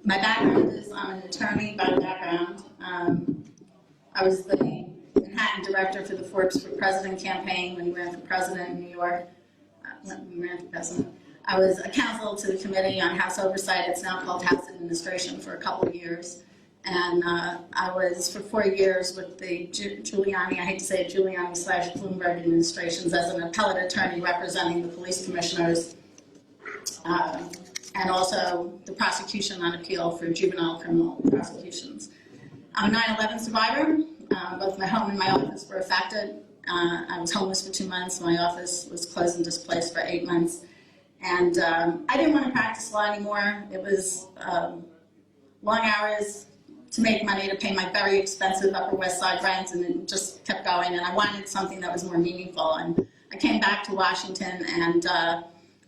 My background is I'm an attorney by background. I was the Manhattan director for the Forbes for President campaign when he ran for president in New York. When he ran for president. I was a counsel to the Committee on House Oversight. It's now called House Administration for a couple of years. And I was for 4 years with the Giuliani, I hate to say it, Giuliani/Bloomberg administrations as an appellate attorney representing the police commissioners and also the prosecution on appeal for juvenile criminal prosecutions. I'm a 9/11 survivor. Both my home and my office were affected. I was homeless for 2 months. My office was closed and displaced for 8 months. And I didn't want to practice law anymore. It was long hours to make money to pay my very expensive Upper West Side rent, and it just kept going. And I wanted something that was more meaningful. And I came back to Washington and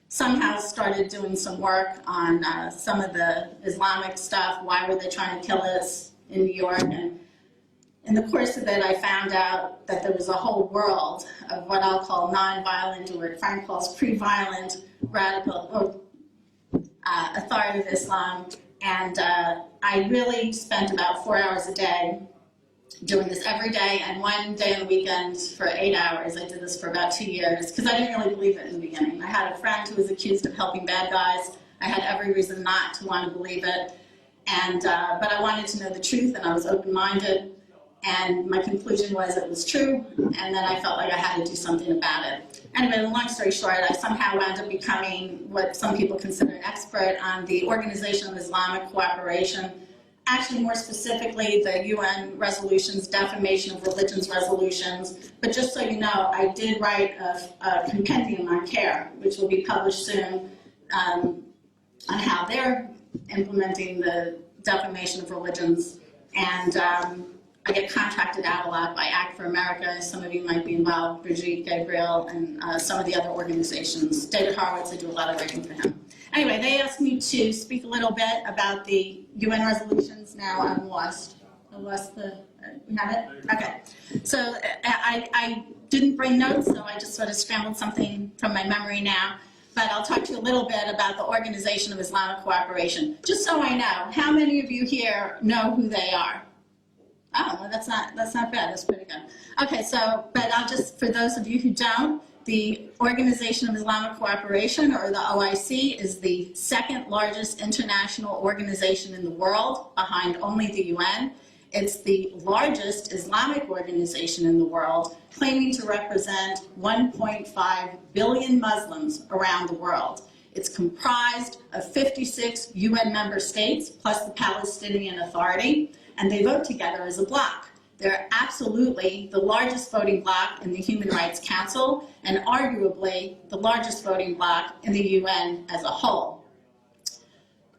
somehow started doing some work on some of the Islamic stuff. Why were they trying to kill us in New York? And in the course of it, I found out that there was a whole world of what I'll call nonviolent, or what Frank calls pre-violent, radical, or authoritative Islam. And I really spent about 4 hours a day doing this every day, and one day on the weekend for 8 hours. I did this for about 2 years because I didn't really believe it in the beginning. I had a friend who was accused of helping bad guys. I had every reason not to want to believe it, and but I wanted to know the truth, and I was open-minded. And my conclusion was it was true, and then I felt like I had to do something about it. Anyway, long story short, I somehow wound up becoming what some people consider an expert on the Organization of Islamic Cooperation, actually more specifically the UN resolutions, Defamation of Religions resolutions. But just so you know, I did write a compendium on CARE, which will be published soon, on how they're implementing the defamation of religions. And I get contracted out a lot by Act for America. Some of you might be involved, Brigitte, Gabriel, and some of the other organizations. David Horowitz, I do a lot of writing for him. Anyway, they asked me to speak a little bit about the UN resolutions. Now I'm lost. I lost the, we have it? Okay. So I didn't bring notes, so I just sort of scrambled something from my memory now. But I'll talk to you a little bit about the Organization of Islamic Cooperation. Just so I know, how many of you here know who they are? Oh, well, that's not bad. That's pretty good. Okay, so, but I'll just, for those of you who don't, the Organization of Islamic Cooperation, or the OIC, is the second largest international organization in the world, behind only the UN. It's the largest Islamic organization in the world, claiming to represent 1.5 billion Muslims around the world. It's comprised of 56 UN member states, plus the Palestinian Authority, and they vote together as a bloc. They're absolutely the largest voting bloc in the Human Rights Council, and arguably the largest voting bloc in the UN as a whole.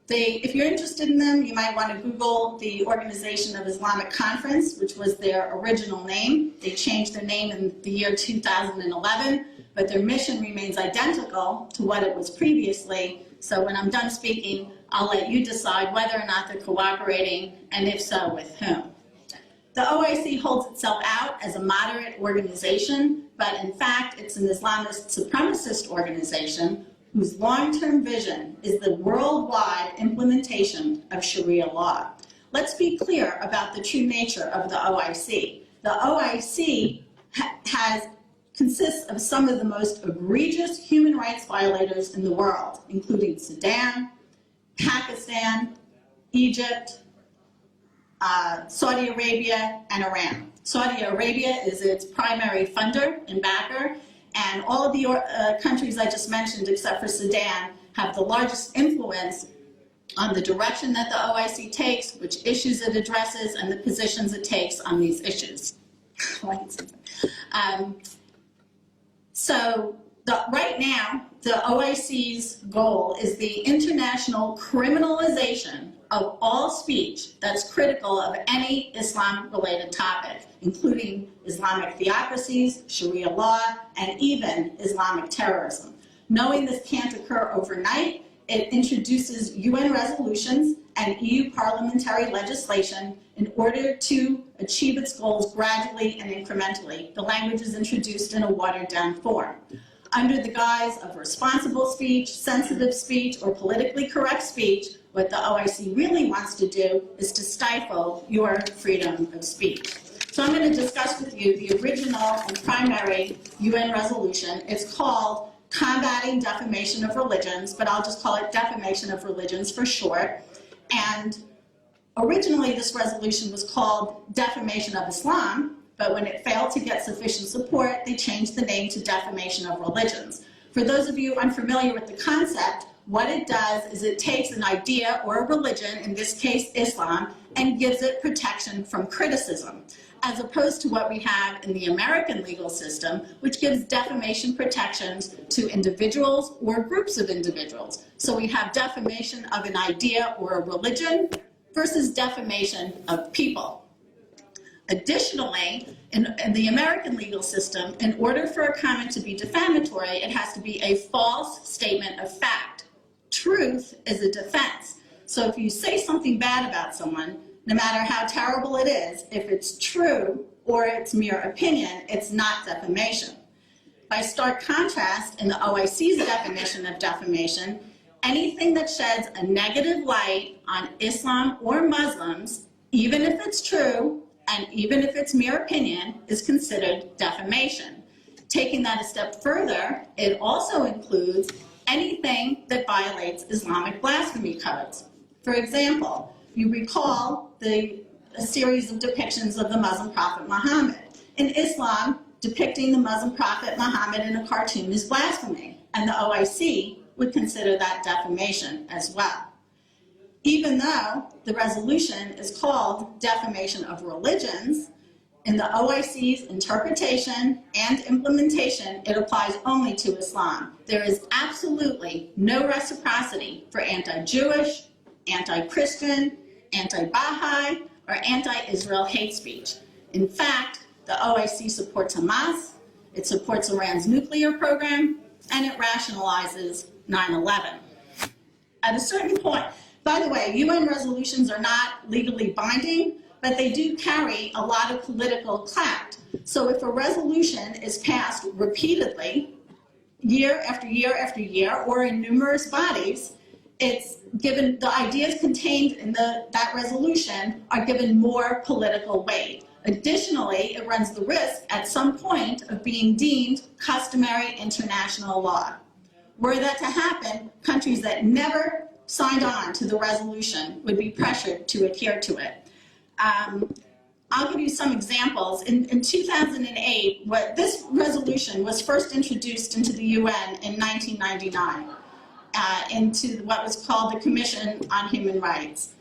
If you're interested in them, you might want to Google the Organization of Islamic Conference, which was their original name. They changed their name in the year 2011, but their mission remains identical to what it was previously. So when I'm done speaking, I'll let you decide whether or not they're cooperating, and if so, with whom. The OIC holds itself out as a moderate organization, but in fact, it's an Islamist supremacist organization whose long-term vision is the worldwide implementation of Sharia law. Let's be clear about the true nature of the OIC. The OIC consists of some of the most egregious human rights violators in the world, including Sudan, Pakistan, Egypt, Saudi Arabia, and Iran. Saudi Arabia is its primary funder and backer, and all of the countries I just mentioned, except for Sudan, have the largest influence on the direction that the OIC takes, which issues it addresses, and the positions it takes on these issues. Right now, the OIC's goal is the international criminalization of all speech that's critical of any Islam-related topic, including Islamic theocracies, Sharia law, and even Islamic terrorism. Knowing this can't occur overnight, it introduces UN resolutions and EU parliamentary legislation in order to achieve its goals gradually and incrementally. The language is introduced in a watered-down form. Under the guise of responsible speech, sensitive speech, or politically correct speech, what the OIC really wants to do is to stifle your freedom of speech. So I'm going to discuss with you the original and primary UN resolution. It's called Combating Defamation of Religions, but I'll just call it Defamation of Religions for short. And originally this resolution was called Defamation of Islam, but when it failed to get sufficient support, they changed the name to Defamation of Religions. For those of you unfamiliar with the concept, what it does is it takes an idea or a religion, in this case Islam, and gives it protection from criticism, as opposed to what we have in the American legal system, which gives defamation protections to individuals or groups of individuals. So we have defamation of an idea or a religion versus defamation of people. Additionally, in the American legal system, in order for a comment to be defamatory, it has to be a false statement of fact. Truth is a defense. So if you say something bad about someone, no matter how terrible it is, if it's true or it's mere opinion, it's not defamation. By stark contrast, in the OIC's definition of defamation, anything that sheds a negative light on Islam or Muslims, even if it's true and even if it's mere opinion, is considered defamation. Taking that a step further, it also includes anything that violates Islamic blasphemy codes. For example, you recall a series of depictions of the Muslim prophet Muhammad. In Islam, depicting the Muslim prophet Muhammad in a cartoon is blasphemy, and the OIC would consider that defamation as well. Even though the resolution is called Defamation of Religions, in the OIC's interpretation and implementation, it applies only to Islam. There is absolutely no reciprocity for anti-Jewish, anti-Christian, anti-Baha'i, or anti-Israel hate speech. In fact, the OIC supports Hamas, it supports Iran's nuclear program, and it rationalizes 9/11. At a certain point, by the way, UN resolutions are not legally binding, but they do carry a lot of political clout. So if a resolution is passed repeatedly, year after year after year, or in numerous bodies, it's given, the ideas contained in that resolution are given more political weight. Additionally, it runs the risk at some point of being deemed customary international law. Were that to happen, countries that never signed on to the resolution would be pressured to adhere to it. I'll give you some examples. In 2008, this resolution was first introduced into the UN in 1999, into what was called the Commission on Human Rights.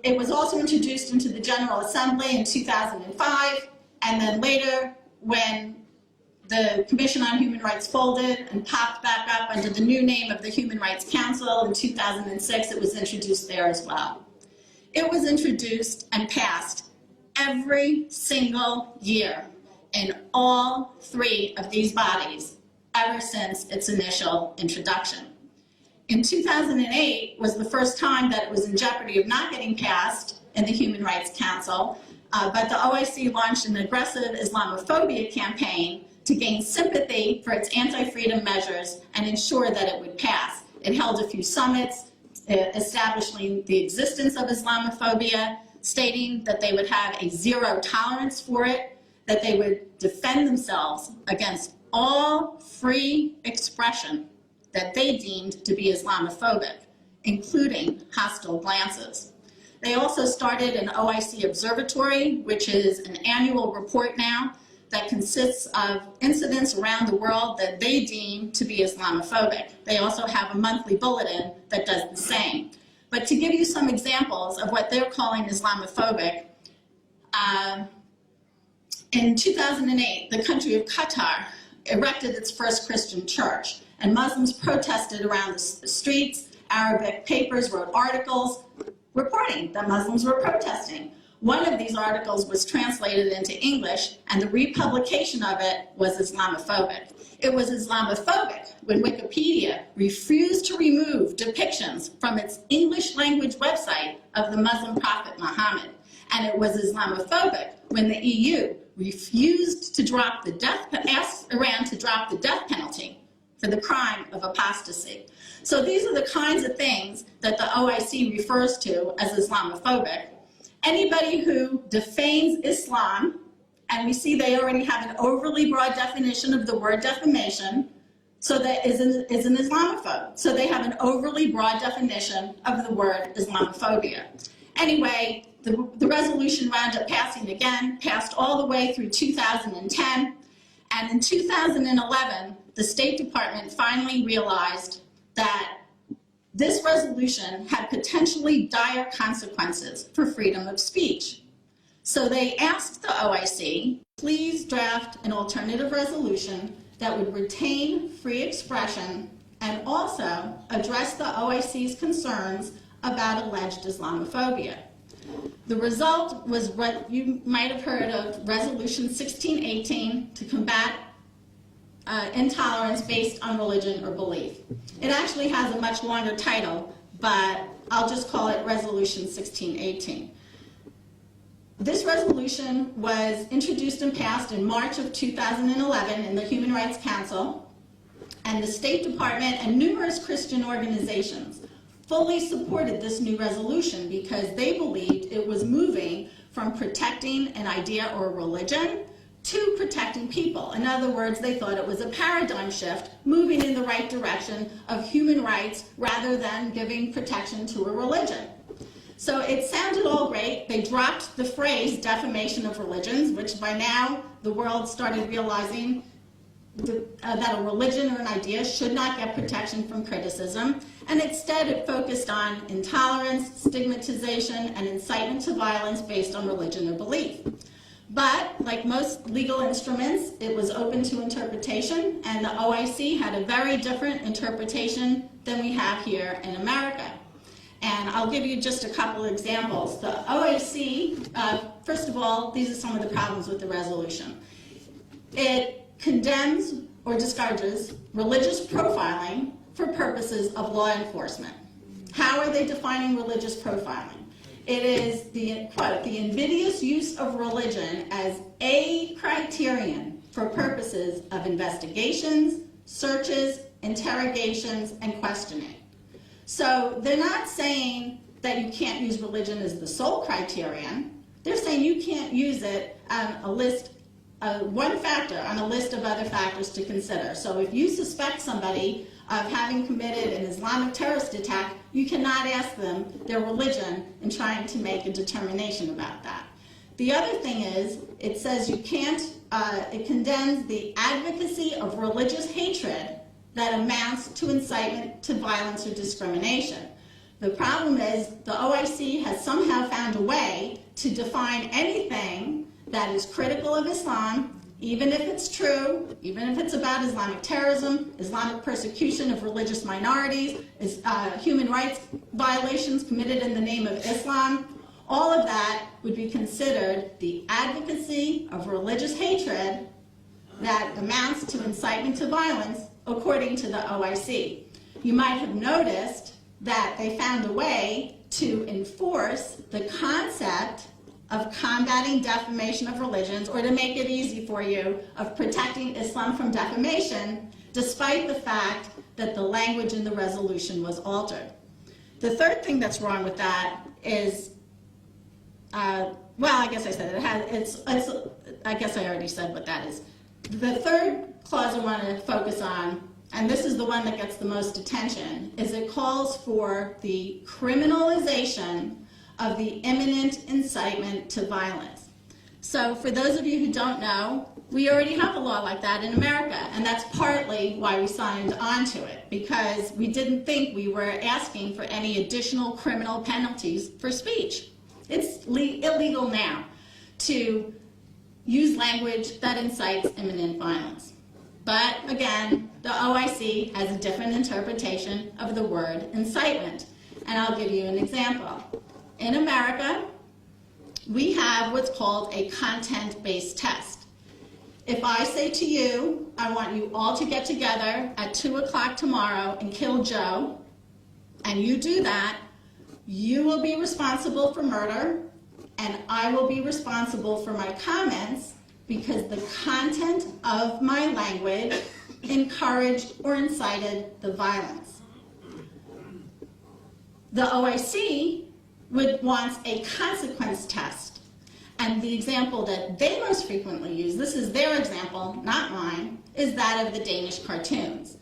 It was also introduced into the General Assembly in 2005, and then later, when the Commission on Human Rights folded and popped back up under the new name of the Human Rights Council in 2006, it was introduced there as well. It was introduced and passed every single year in all three of these bodies ever since its initial introduction. In 2008 was the first time that it was in jeopardy of not getting passed in the Human Rights Council, but the OIC launched an aggressive Islamophobia campaign to gain sympathy for its anti-freedom measures and ensure that it would pass. It held a few summits establishing the existence of Islamophobia, stating that they would have a zero tolerance for it, that they would defend themselves against all free expression that they deemed to be Islamophobic, including hostile glances. They also started an OIC observatory, which is an annual report now that consists of incidents around the world that they deem to be Islamophobic. They also have a monthly bulletin that does the same. But to give you some examples of what they're calling Islamophobic, in 2008, the country of Qatar erected its first Christian church, and Muslims protested around the streets. Arabic papers wrote articles reporting that Muslims were protesting. One of these articles was translated into English, and the republication of it was Islamophobic. It was Islamophobic when Wikipedia refused to remove depictions from its English language website of the Muslim prophet Muhammad. And it was Islamophobic when the EU refused to asked Iran to drop the death penalty for the crime of apostasy. So these are the kinds of things that the OIC refers to as Islamophobic. Anybody who defames Islam, and we see they already have an overly broad definition of the word defamation, so that is an Islamophobe. So they have an overly broad definition of the word Islamophobia. Anyway, the resolution wound up passing again, passed all the way through 2010, and in 2011, the State Department finally realized that this resolution had potentially dire consequences for freedom of speech. So they asked the OIC, please draft an alternative resolution that would retain free expression and also address the OIC's concerns about alleged Islamophobia. The result was what you might have heard of Resolution 1618 to combat intolerance based on religion or belief. It actually has a much longer title, but I'll just call it Resolution 1618. This resolution was introduced and passed in March of 2011 in the Human Rights Council, and the State Department and numerous Christian organizations fully supported this new resolution because they believed it was moving from protecting an idea or a religion to protecting people. In other words, they thought it was a paradigm shift, moving in the right direction of human rights rather than giving protection to a religion. So it sounded all great. They dropped the phrase defamation of religions, which by now the world started realizing that a religion or an idea should not get protection from criticism, and instead it focused on intolerance, stigmatization, and incitement to violence based on religion or belief. But, like most legal instruments, it was open to interpretation, and the OIC had a very different interpretation than we have here in America. And I'll give you just a couple of examples. The OIC, first of all, these are some of the problems with the resolution. It condemns or discourages religious profiling for purposes of law enforcement. How are they defining religious profiling? It is the, quote, the invidious use of religion as a criterion for purposes of investigations, searches, interrogations, and questioning. So they're not saying that you can't use religion as the sole criterion. They're saying you can't use it on a list, one factor on a list of other factors to consider. So if you suspect somebody of having committed an Islamic terrorist attack, you cannot ask them their religion in trying to make a determination about that. The other thing is, it says you can't, it condemns the advocacy of religious hatred that amounts to incitement to violence or discrimination. The problem is the OIC has somehow found a way to define anything that is critical of Islam, even if it's true, even if it's about Islamic terrorism, Islamic persecution of religious minorities, human rights violations committed in the name of Islam. All of that would be considered the advocacy of religious hatred that amounts to incitement to violence, according to the OIC. You might have noticed that they found a way to enforce the concept of combating defamation of religions, or to make it easy for you, of protecting Islam from defamation, despite the fact that the language in the resolution was altered. The third thing that's wrong with that is, well, I guess I said it. I guess I already said what that is. The third clause I want to focus on, and this is the one that gets the most attention, is it calls for the criminalization of the imminent incitement to violence. So for those of you who don't know, we already have a law like that in America, and that's partly why we signed on to it, because we didn't think we were asking for any additional criminal penalties for speech. It's illegal now to use language that incites imminent violence. But again, the OIC has a different interpretation of the word incitement, and I'll give you an example. In America, we have what's called a content-based test. If I say to you, I want you all to get together at 2 o'clock tomorrow and kill Joe, and you do that, you will be responsible for murder, and I will be responsible for my comments because the content of my language encouraged or incited the violence. The OIC wants a consequence test. And the example that they most frequently use, this is their example, not mine, is that of the Danish cartoons.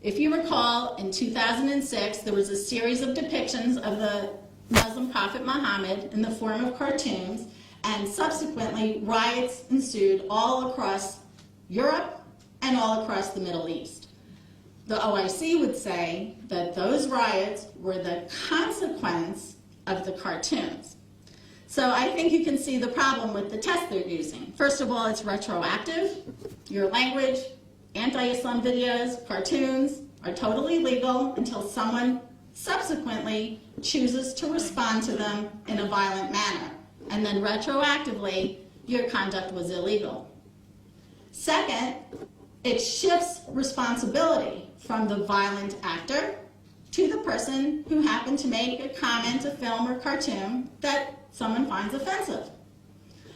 If you recall, in 2006, there was a series of depictions of the Muslim prophet Muhammad in the form of cartoons, and subsequently riots ensued all across Europe and all across the Middle East. The OIC would say that those riots were the consequence of the cartoons. So I think you can see the problem with the test they're using. First of all, it's retroactive. Your language, anti-Islam videos, cartoons are totally legal until someone subsequently chooses to respond to them in a violent manner. And then retroactively, your conduct was illegal. Second, it shifts responsibility from the violent actor to the person who happened to make a comment, a film, or cartoon that someone finds offensive.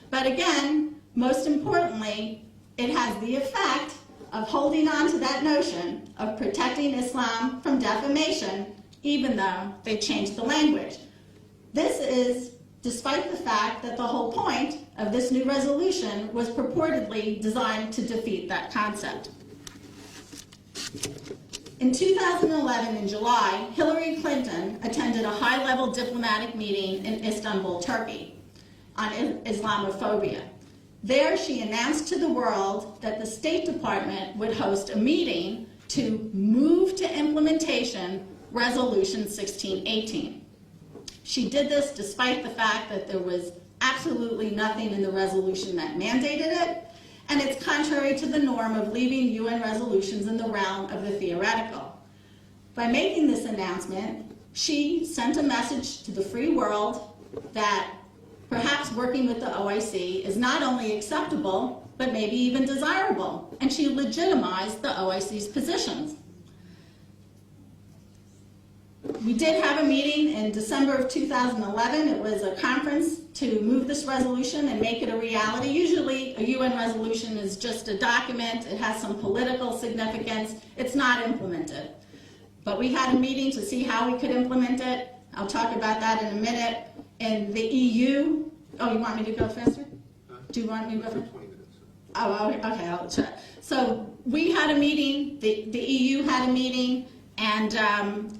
But again, most importantly, it has the effect of holding on to that notion of protecting Islam from defamation, even though they changed the language. This is despite the fact that the whole point of this new resolution was purportedly designed to defeat that concept. In 2011, in July, Hillary Clinton attended a high-level diplomatic meeting in Istanbul, Turkey, on Islamophobia. There, she announced to the world that the State Department would host a meeting to move to implementation Resolution 1618. She did this despite the fact that there was absolutely nothing in the resolution that mandated it, and it's contrary to the norm of leaving UN resolutions in the realm of the theoretical. By making this announcement, she sent a message to the free world that perhaps working with the OIC is not only acceptable, but maybe even desirable, and she legitimized the OIC's positions. We did have a meeting in December of 2011. It was a conference to move this resolution and make it a reality. Usually a UN resolution is just a document. It has some political significance. It's not implemented. But we had a meeting to see how we could implement it. I'll talk about that in a minute. In the EU, oh, you want me to go faster? Do you want me to go faster? 20 minutes. Oh, okay, I'll try. So we had a meeting, the EU had a meeting, and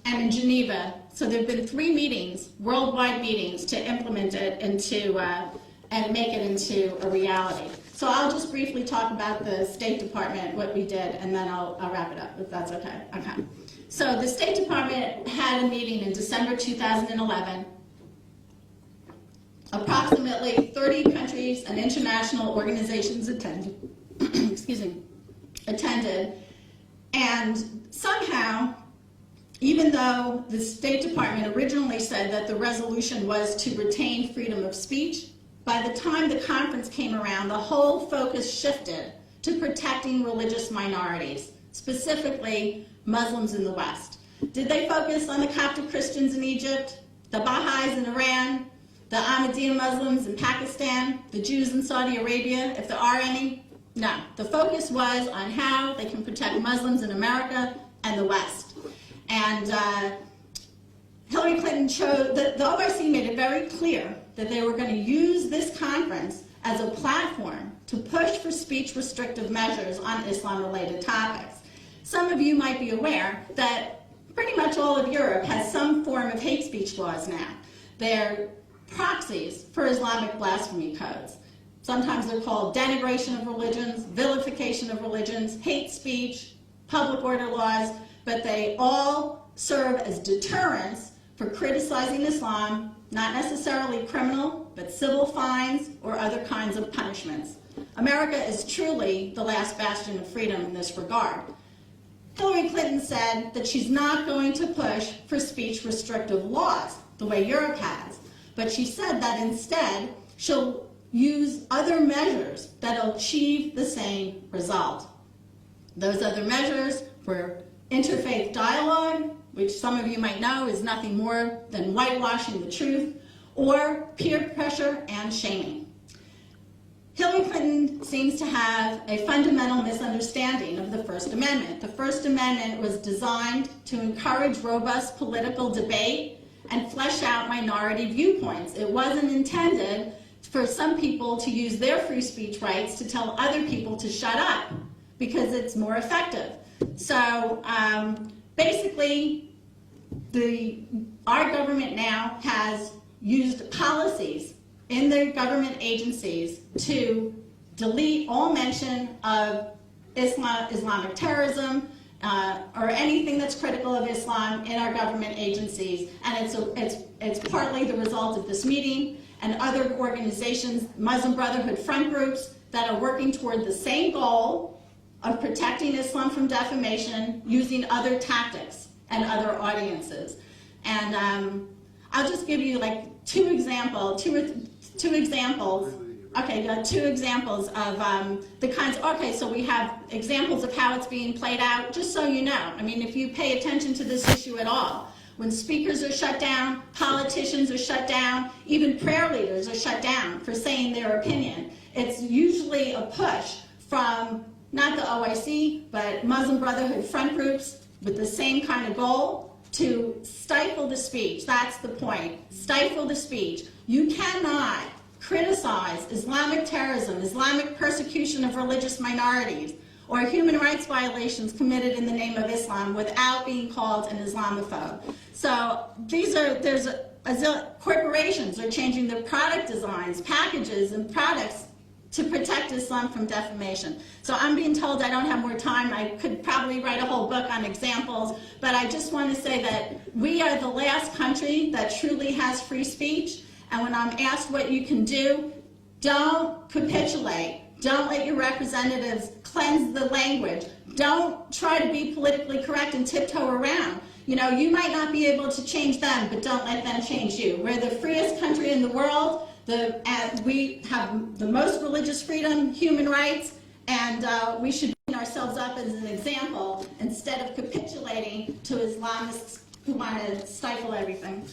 in Geneva. So there have been 3 meetings, worldwide meetings, to implement it into, and make it into a reality. So I'll just briefly talk about the State Department, what we did, and then I'll wrap it up, if that's okay. Okay. So the State Department had a meeting in December 2011. Approximately 30 countries and international organizations attended, excuse me, attended, and somehow, even though the State Department originally said that the resolution was to retain freedom of speech, by the time the conference came around, the whole focus shifted to protecting religious minorities, specifically Muslims in the West. Did they focus on the Coptic Christians in Egypt, the Baha'is in Iran, the Ahmadiyya Muslims in Pakistan, the Jews in Saudi Arabia, if there are any? No. The focus was on how they can protect Muslims in America and the West. And Hillary Clinton chose, the OIC made it very clear that they were going to use this conference as a platform to push for speech restrictive measures on Islam-related topics. Some of you might be aware that pretty much all of Europe has some form of hate speech laws now. They're proxies for Islamic blasphemy codes. Sometimes they're called denigration of religions, vilification of religions, hate speech, public order laws, but they all serve as deterrents for criticizing Islam, not necessarily criminal, but civil fines or other kinds of punishments. America is truly the last bastion of freedom in this regard. Hillary Clinton said that she's not going to push for speech restrictive laws the way Europe has, but she said that instead she'll use other measures that'll achieve the same result. Those other measures were interfaith dialogue, which some of you might know is nothing more than whitewashing the truth, or peer pressure and shaming. Hillary Clinton seems to have a fundamental misunderstanding of the First Amendment. The First Amendment was designed to encourage robust political debate and flesh out minority viewpoints. It wasn't intended for some people to use their free speech rights to tell other people to shut up, because it's more effective. So basically, our government now has used policies in their government agencies to delete all mention of Islamic terrorism, or anything that's critical of Islam in our government agencies, and it's partly the result of this meeting and other organizations, Muslim Brotherhood front groups, that are working toward the same goal of protecting Islam from defamation using other tactics and other audiences. And I'll just give you like two examples. Okay, two examples of the kinds. Okay, so we have examples of how it's being played out, just so you know. I mean, if you pay attention to this issue at all, when speakers are shut down, politicians are shut down, even prayer leaders are shut down for saying their opinion, it's usually a push from not the OIC, but Muslim Brotherhood front groups with the same kind of goal to stifle the speech. That's the point. Stifle the speech. You cannot criticize Islamic terrorism, Islamic persecution of religious minorities, or human rights violations committed in the name of Islam without being called an Islamophobe. So corporations are changing their product designs, packages, and products to protect Islam from defamation. So I'm being told I don't have more time. I could probably write a whole book on examples, but I just want to say that we are the last country that truly has free speech. And when I'm asked what you can do, don't capitulate. Don't let your representatives cleanse the language. Don't try to be politically correct and tiptoe around. You know, you might not be able to change them, but don't let them change you. We're the freest country in the world. We have the most religious freedom, human rights, and we should put ourselves up as an example instead of capitulating to Islamists who want to stifle everything.